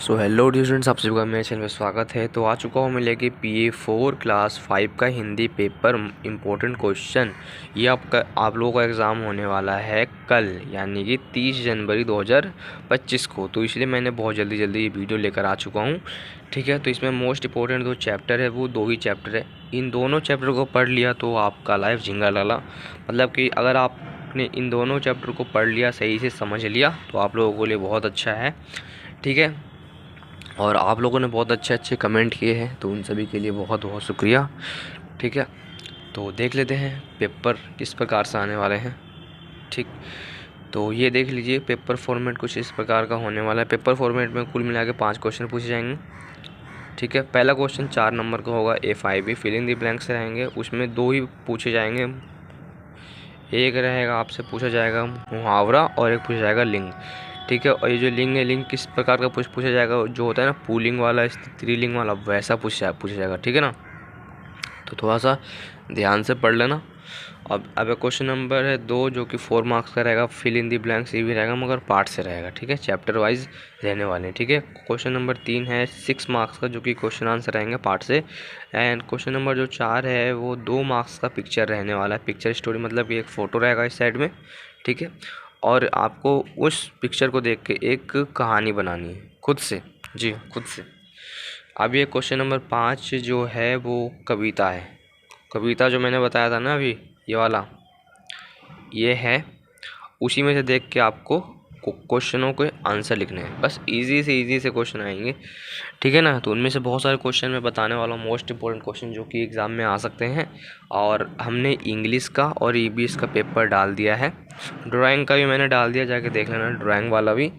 So hello dear students, आप सभी का मेरे चैनल में स्वागत है। तो आ चुका हूँ मैं लेके PA4 क्लास 5 का हिंदी पेपर इम्पोर्टेंट क्वेश्चन। ये आप लोगों का एग्ज़ाम होने वाला है कल, यानी कि 30 जनवरी 2025 को। तो इसलिए मैंने बहुत जल्दी ये वीडियो लेकर आ चुका हूँ। ठीक है, तो इसमें मोस्ट इंपॉर्टेंट जो चैप्टर है वो 2 ही चैप्टर है। इन दोनों चैप्टर को पढ़ लिया तो आपका लाइफ झिंगा लाला। मतलब कि अगर आपने इन दोनों चैप्टर को पढ़ लिया, सही से समझ लिया, तो आप लोगों के लिए बहुत अच्छा है। ठीक है, और आप लोगों ने बहुत अच्छे कमेंट किए हैं, तो उन सभी के लिए बहुत बहुत शुक्रिया। ठीक है, तो देख लेते हैं पेपर किस प्रकार से आने वाले हैं। ठीक, तो ये देख लीजिए, पेपर फॉर्मेट कुछ इस प्रकार का होने वाला है। पेपर फॉर्मेट में कुल मिला के 5 क्वेश्चन पूछे जाएंगे। ठीक है, पहला क्वेश्चन 4 नंबर का होगा, A5 fill in the blanks रहेंगे। उसमें 2 ही पूछे जाएंगे। एक रहेगा आपसे पूछा जाएगा मुहावरा और एक पूछा जाएगा लिंग। ठीक है, और ये जो लिंग है, लिंग किस प्रकार का पूछा जाएगा, जो होता है ना पुल्लिंग वाला, स्त्रीलिंग वाला, वैसा पूछा जाएगा। ठीक है ना, तो थोड़ा सा ध्यान से पढ़ लेना। अब क्वेश्चन नंबर है 2, जो कि 4 मार्क्स का रहेगा। फिल इन दी ब्लैंक्स ये भी रहेगा, मगर पार्ट से रहेगा। ठीक है, चैप्टर वाइज रहने वाले हैं। ठीक है, क्वेश्चन नंबर 3 है 6 मार्क्स का, जो कि क्वेश्चन आंसर रहेंगे पार्ट से। एंड क्वेश्चन नंबर जो 4 है वो 2 मार्क्स का पिक्चर रहने वाला है। पिक्चर स्टोरी मतलब एक फ़ोटो रहेगा इस साइड में। ठीक है, और आपको उस पिक्चर को देख के एक कहानी बनानी है खुद से। जी, खुद से। अब ये क्वेश्चन नंबर 5 जो है वो कविता है। कविता जो मैंने बताया था ना अभी, ये वाला, ये है। उसी में से देख के आपको क्वेश्चनों के आंसर लिखने हैं। बस इजी से क्वेश्चन आएंगे। ठीक है ना, तो उनमें से बहुत सारे क्वेश्चन मैं बताने वाला हूँ, मोस्ट इंपॉर्टेंट क्वेश्चन जो कि एग्ज़ाम में आ सकते हैं। और हमने इंग्लिश का और EVS का पेपर डाल दिया है। ड्राइंग का भी मैंने डाल दिया, जाके देख लेना ड्राइंग वाला भी।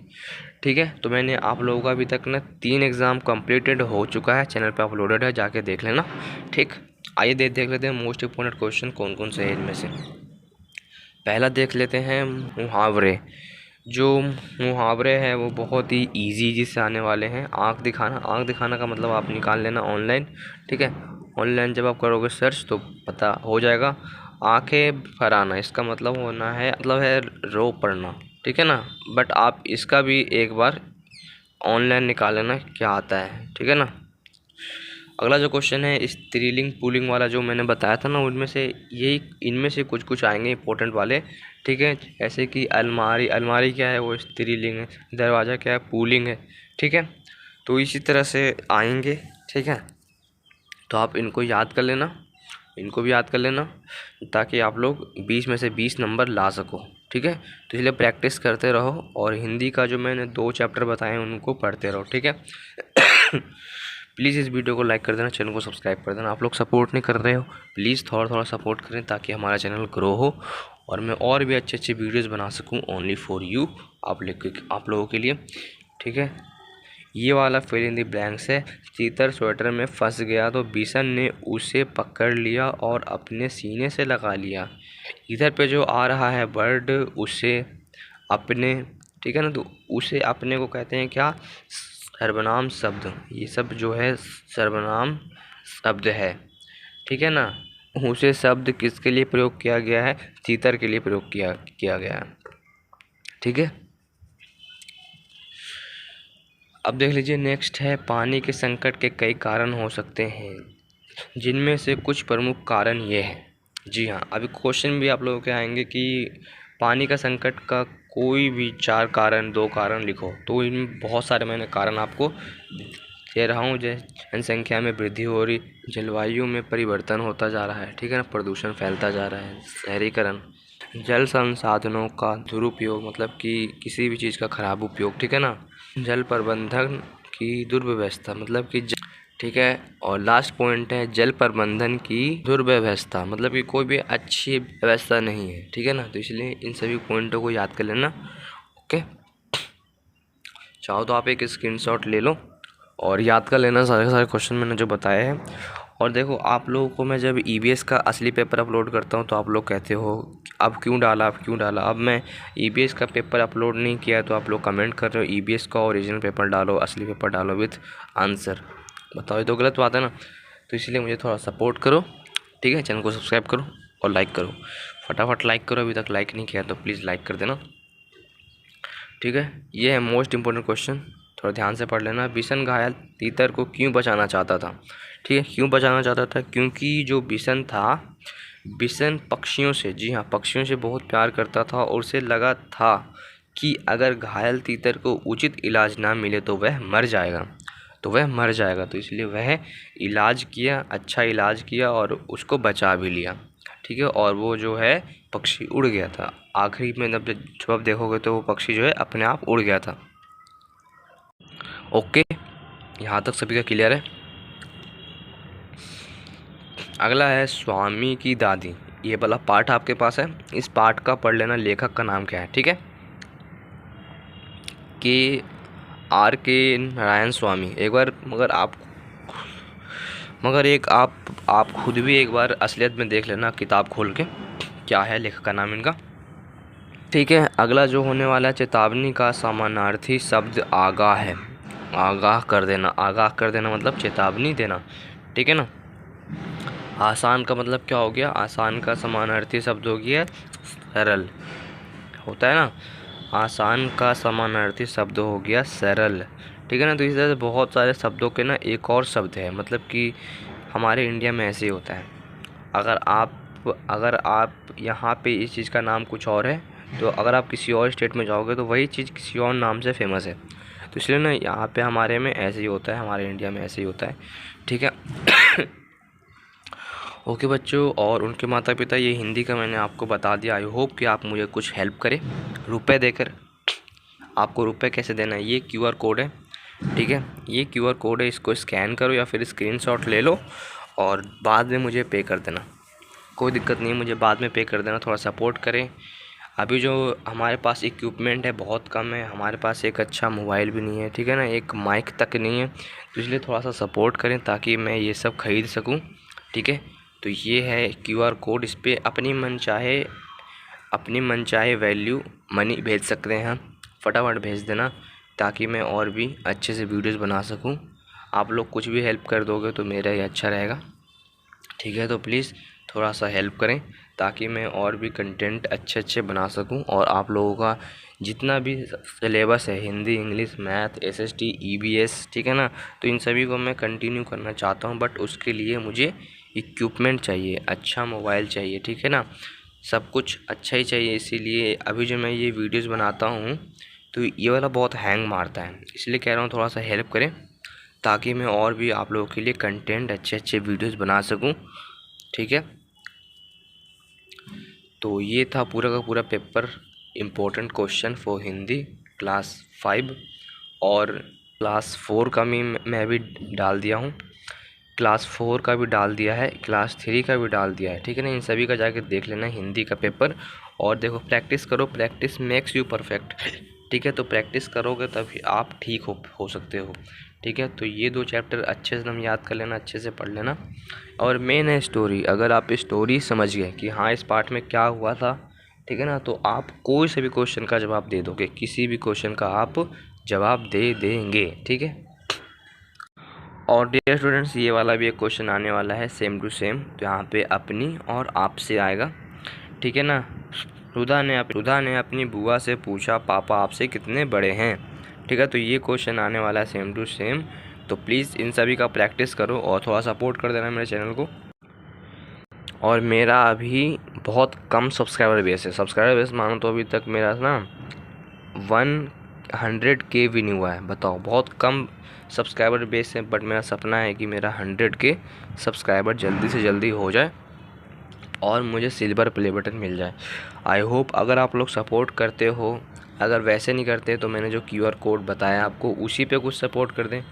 ठीक है, तो मैंने आप लोगों का अभी तक ना 3 एग्ज़ाम कंप्लीटेड हो चुका है, चैनल पे अपलोडेड है, जाके देख लेना। ठीक, आइए देख लेते हैं मोस्ट इंपॉर्टेंट क्वेश्चन कौन कौन से हैं इनमें से। पहला देख लेते हैं मुहावरे। जो मुहावरे हैं वो बहुत ही इजी से आने वाले हैं। आँख दिखाना का मतलब आप निकाल लेना ऑनलाइन। ठीक है, ऑनलाइन जब आप करोगे सर्च तो पता हो जाएगा। आंखें फराना, इसका मतलब होना है, मतलब है रो पढ़ना। ठीक है ना, बट आप इसका भी एक बार ऑनलाइन निकाल लेना क्या आता है। ठीक है ना, अगला जो क्वेश्चन है स्त्रीलिंग पुल्लिंग वाला जो मैंने बताया था ना, उनमें से यही, इनमें से कुछ आएंगे इंपॉर्टेंट वाले। ठीक है, ऐसे कि अलमारी, अलमारी क्या है, वो स्त्रीलिंग है। दरवाज़ा क्या है, पुल्लिंग है। ठीक है, तो इसी तरह से आएंगे। ठीक है, तो आप इनको याद कर लेना, इनको भी याद कर लेना, ताकि आप लोग 20 में से 20 नंबर ला सको। ठीक है, तो इसलिए प्रैक्टिस करते रहो, और हिंदी का जो मैंने 2 चैप्टर बताए उनको पढ़ते रहो। ठीक है, प्लीज़ इस वीडियो को लाइक कर देना, चैनल को सब्सक्राइब कर देना। आप लोग सपोर्ट नहीं कर रहे हो, प्लीज़ थोड़ा सपोर्ट करें, ताकि हमारा चैनल ग्रो हो और मैं और भी अच्छे वीडियोज़ बना सकूँ ओनली फॉर यू, आप लोगों के लिए। ठीक है, ये वाला फिल इन द ब्लैंक्स है। तीतर स्वेटर में फंस गया तो बिशन ने उसे पकड़ लिया और अपने सीने से लगा लिया। इधर पे जो आ रहा है वर्ड, उसे अपने, ठीक है ना, तो उसे अपने को कहते हैं क्या, सर्वनाम शब्द। ये सब जो है सर्वनाम शब्द है। ठीक है ना, उसे शब्द किसके लिए प्रयोग किया गया है, तीतर के लिए प्रयोग किया गया है। ठीक है, अब देख लीजिए नेक्स्ट है, पानी के संकट के कई कारण हो सकते हैं, जिनमें से कुछ प्रमुख कारण ये हैं। जी हाँ, अभी क्वेश्चन भी आप लोगों के आएंगे कि पानी का संकट का कोई भी 4 कारण, 2 कारण लिखो। तो इनमें बहुत सारे मैंने कारण आपको दे रहा हूँ, जैसे जनसंख्या में वृद्धि हो रही, जलवायु में परिवर्तन होता जा रहा है। ठीक है ना, प्रदूषण फैलता जा रहा है, शहरीकरण, जल संसाधनों का दुरुपयोग, मतलब कि किसी भी चीज़ का खराब उपयोग। ठीक है ना, जल प्रबंधन की दुर्व्यवस्था, मतलब कि ठीक है, और लास्ट पॉइंट है जल प्रबंधन की दुर्व्यवस्था, मतलब कि कोई भी अच्छी व्यवस्था नहीं है। ठीक है ना, तो इसलिए इन सभी पॉइंटों को याद कर लेना। ओके, चाहो तो आप एक स्क्रीनशॉट ले लो और याद कर लेना सारे क्वेश्चन मैंने जो बताए हैं। और देखो, आप लोगों को मैं जब EVS का असली पेपर अपलोड करता हूँ तो आप लोग कहते हो अब क्यों डाला, अब क्यों डाला। अब मैं EVS का पेपर अपलोड नहीं किया तो आप लोग कमेंट कर रहे हो EVS का ओरिजिनल पेपर डालो, असली पेपर डालो विथ आंसर। बताओ, ये तो गलत बात है ना। तो इसलिए मुझे थोड़ा सपोर्ट करो। ठीक है, चैनल को सब्सक्राइब करो और लाइक करो, फटाफट लाइक करो। अभी तक लाइक नहीं किया तो प्लीज़ लाइक कर देना। ठीक है, ये है मोस्ट इंपॉर्टेंट क्वेश्चन, थोड़ा ध्यान से पढ़ लेना। बिशन घायल तीतर को क्यों बचाना चाहता था? ठीक है, क्यों बचाना चाहता था? क्योंकि जो बिशन था, बिशन पक्षियों से, जी हाँ, पक्षियों से बहुत प्यार करता था और उसे लगा था कि अगर घायल तीतर को उचित इलाज ना मिले तो वह मर जाएगा, तो इसलिए वह इलाज किया, अच्छा इलाज किया और उसको बचा भी लिया। ठीक है, और वो जो है पक्षी उड़ गया था। आखिरी में जब आप देखोगे तो वो पक्षी जो है अपने आप उड़ गया था। ओके, यहाँ तक सभी का क्लियर है। अगला है स्वामी की दादी। ये वाला पार्ट आपके पास है, इस पार्ट का पढ़ लेना। लेखक का नाम क्या है? ठीक है, के नारायण स्वामी। एक बार आप खुद भी एक बार असलियत में देख लेना किताब खोल के, क्या है लेखक का नाम इनका। ठीक है, अगला जो होने वाला है, चेतावनी का समानार्थी शब्द आगाह है। आगाह कर देना मतलब चेतावनी देना। ठीक है ना। आसान का मतलब क्या हो गया? आसान का समानार्थी शब्द हो गया सरल, होता है ना। आसान का समानार्थी शब्द हो गया सरल। ठीक है ना। तो इस तरह से बहुत सारे शब्दों के ना एक और शब्द है, मतलब कि हमारे इंडिया में ऐसे ही होता है। अगर आप यहाँ पे इस चीज़ का नाम कुछ और है, तो अगर आप किसी और स्टेट में जाओगे तो वही चीज़ किसी और नाम से फेमस है। तो इसलिए ना यहाँ पे हमारे में ऐसे ही होता है, हमारे इंडिया में ऐसे ही होता है। ठीक है। ओके बच्चों, और उनके माता पिता, ये हिंदी का मैंने आपको बता दिया। आई होप कि आप मुझे कुछ हेल्प करें रुपए देकर। आपको रुपए कैसे देना है? ये QR कोड है। ठीक है, ये QR कोड है, इसको स्कैन करो या फिर स्क्रीनशॉट ले लो और बाद में मुझे पे कर देना। कोई दिक्कत नहीं है, मुझे बाद में पे कर देना। थोड़ा सपोर्ट करें। अभी जो हमारे पास इक्विपमेंट है बहुत कम है, हमारे पास एक अच्छा मोबाइल भी नहीं है, ठीक है ना, एक माइक तक नहीं है। तो इसलिए थोड़ा सा सपोर्ट करें ताकि मैं ये सब ख़रीद सकूं। ठीक है, तो ये है QR कोड, इस पर अपनी मनचाहे वैल्यू मनी भेज सकते हैं। फटाफट भेज देना ताकि मैं और भी अच्छे से वीडियोस बना सकूं। आप लोग कुछ भी हेल्प कर दोगे तो मेरा ही अच्छा रहेगा। ठीक है, तो प्लीज़ थोड़ा सा हेल्प करें ताकि मैं और भी कंटेंट अच्छे बना सकूं और आप लोगों का जितना भी सिलेबस है, Hindi, English, math, SST, EVS, ठीक है ना, तो इन सभी को मैं कंटिन्यू करना चाहता हूं। बट उसके लिए मुझे इक्विपमेंट चाहिए, अच्छा मोबाइल चाहिए। ठीक है ना, सब कुछ अच्छा ही चाहिए। इसीलिए अभी जो मैं ये वीडियोज़ बनाता हूँ तो ये वाला बहुत हैंग मारता है, इसलिए कह रहा हूँ थोड़ा सा हेल्प करें ताकि मैं और भी आप लोगों के लिए कंटेंट अच्छे वीडियोज़ बना सकूँ। ठीक है, तो ये था पूरा का पूरा paper, important question for Hindi class 5, और क्लास 4 का भी मैं भी डाल दिया हूँ, क्लास 4 का भी डाल दिया है, क्लास 3 का भी डाल दिया है। ठीक है ना, इन सभी का जाके देख लेना हिंदी का पेपर। और देखो, प्रैक्टिस करो, प्रैक्टिस मेक्स यू परफेक्ट। ठीक है, तो प्रैक्टिस करोगे तभी आप ठीक हो सकते हो। ठीक है, तो ये 2 चैप्टर अच्छे से हम याद कर लेना, अच्छे से पढ़ लेना। और मेन है स्टोरी। अगर आप स्टोरी समझ गए कि हाँ इस पार्ट में क्या हुआ था, ठीक है ना, तो आप कोई से भी क्वेश्चन का जवाब दे दोगे, किसी भी क्वेश्चन का आप जवाब दे देंगे। ठीक है, और डियर स्टूडेंट्स, ये वाला भी एक क्वेश्चन आने वाला है सेम टू सेम, तो यहाँ पे अपनी और आपसे आएगा। ठीक है ना। रुदा ने अपनी बुआ से पूछा, पापा आपसे कितने बड़े हैं? ठीक है, तो ये क्वेश्चन आने वाला है सेम टू सेम। तो प्लीज़ इन सभी का प्रैक्टिस करो और थोड़ा सपोर्ट कर देना मेरे चैनल को। और मेरा अभी बहुत कम सब्सक्राइबर बेस है, सब्सक्राइबर बेस मानो तो अभी तक मेरा ना 100K भी नहीं हुआ है। बताओ, बहुत कम सब्सक्राइबर बेस है, बट मेरा सपना है कि मेरा 100K सब्सक्राइबर जल्दी से जल्दी हो जाए और मुझे सिल्वर प्ले बटन मिल जाए। आई होप अगर आप लोग सपोर्ट करते हो, अगर वैसे नहीं करते तो मैंने जो QR कोड बताया आपको उसी पे कुछ सपोर्ट कर दें।